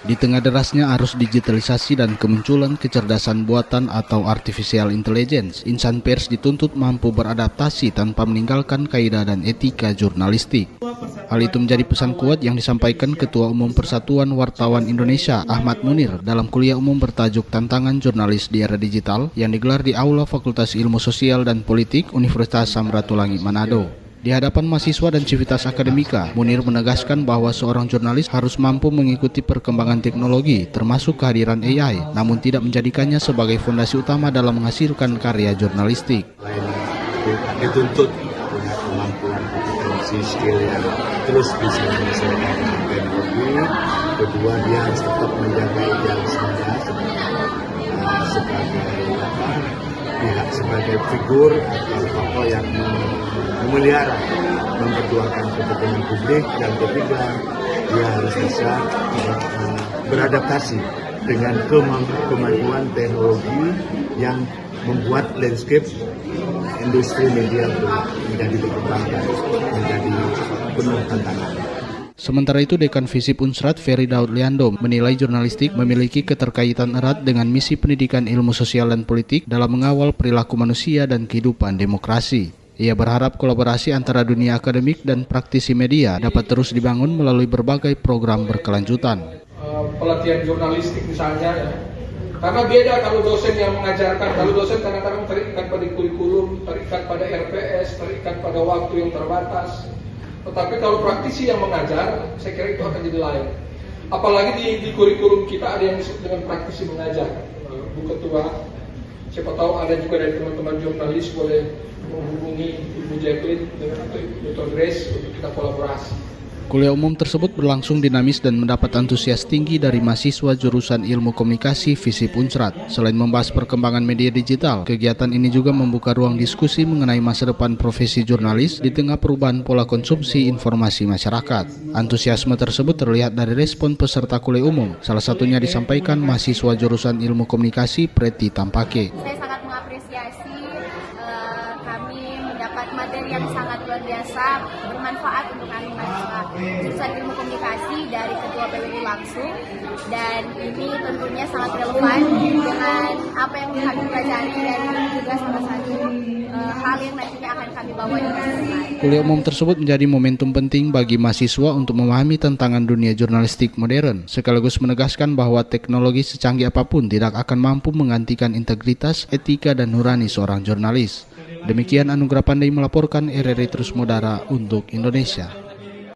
Di tengah derasnya arus digitalisasi dan kemunculan kecerdasan buatan atau artificial intelligence, insan pers dituntut mampu beradaptasi tanpa meninggalkan kaidah dan etika jurnalistik. Hal itu menjadi pesan kuat yang disampaikan Ketua Umum Persatuan Wartawan Indonesia, Ahmad Munir, dalam kuliah umum bertajuk Tantangan Jurnalis di Era Digital yang digelar di Aula Fakultas Ilmu Sosial dan Politik Universitas Samratulangi Manado. Di hadapan mahasiswa dan civitas akademika, Munir menegaskan bahwa seorang jurnalis harus mampu mengikuti perkembangan teknologi, termasuk kehadiran AI, namun tidak menjadikannya sebagai fondasi utama dalam menghasilkan karya jurnalistik. Dituntut punya kemampuan kompetensi skill yang terus bisa menyesuaikan dengan teknologi. Kedua, dia harus tetap menjaga idealismenya sebagai figur atau tokoh yang memelihara, memperjuangkan kepentingan publik. Dan ketiga, dia harus bisa beradaptasi dengan kemajuan teknologi yang membuat landscape industri media menjadi berkembang dan menjadi penuh tantangan. Sementara itu, Dekan Visip Unsrat Ferry Daud Liando menilai jurnalistik memiliki keterkaitan erat dengan misi pendidikan ilmu sosial dan politik dalam mengawal perilaku manusia dan kehidupan demokrasi. Ia berharap kolaborasi antara dunia akademik dan praktisi media dapat terus dibangun melalui berbagai program berkelanjutan. Pelatihan jurnalistik misalnya, ya. Karena beda kalau dosen yang mengajarkan, kalau dosen kadang-kadang terikat pada kurikulum, terikat pada RPS, terikat pada waktu yang terbatas. Tetapi kalau praktisi yang mengajar, saya kira itu akan jadi lain. Apalagi di kurikulum kita ada yang disebut dengan praktisi mengajar. Bu Ketua, siapa tahu ada juga dari teman-teman jurnalis boleh menghubungi Ibu Jacqueline dengan atau Dr. Grace untuk kita kolaborasi. Kuliah umum tersebut berlangsung dinamis dan mendapat antusias tinggi dari mahasiswa jurusan Ilmu Komunikasi Visip Unsrat. Selain membahas perkembangan media digital, kegiatan ini juga membuka ruang diskusi mengenai masa depan profesi jurnalis di tengah perubahan pola konsumsi informasi masyarakat. Antusiasme tersebut terlihat dari respon peserta kuliah umum. Salah satunya disampaikan mahasiswa jurusan Ilmu Komunikasi Preti Tampake. Saya sangat mengapresiasi kami mendapat materi yang sangat luar biasa, bermanfaat untuk kami mahasiswa jurusan Ilmu Komunikasi dari Ketua PWI langsung, dan ini tentunya sangat relevan dengan apa yang kami pelajari dan juga salah satu hal yang nantinya akan kami bawa di masa depan. Kuliah umum tersebut menjadi momentum penting bagi mahasiswa untuk memahami tantangan dunia jurnalistik modern, sekaligus menegaskan bahwa teknologi secanggih apapun tidak akan mampu menggantikan integritas, etika, dan nurani seorang jurnalis. Demikian Anugrah Pandai melaporkan RRI Terus Modara untuk Indonesia.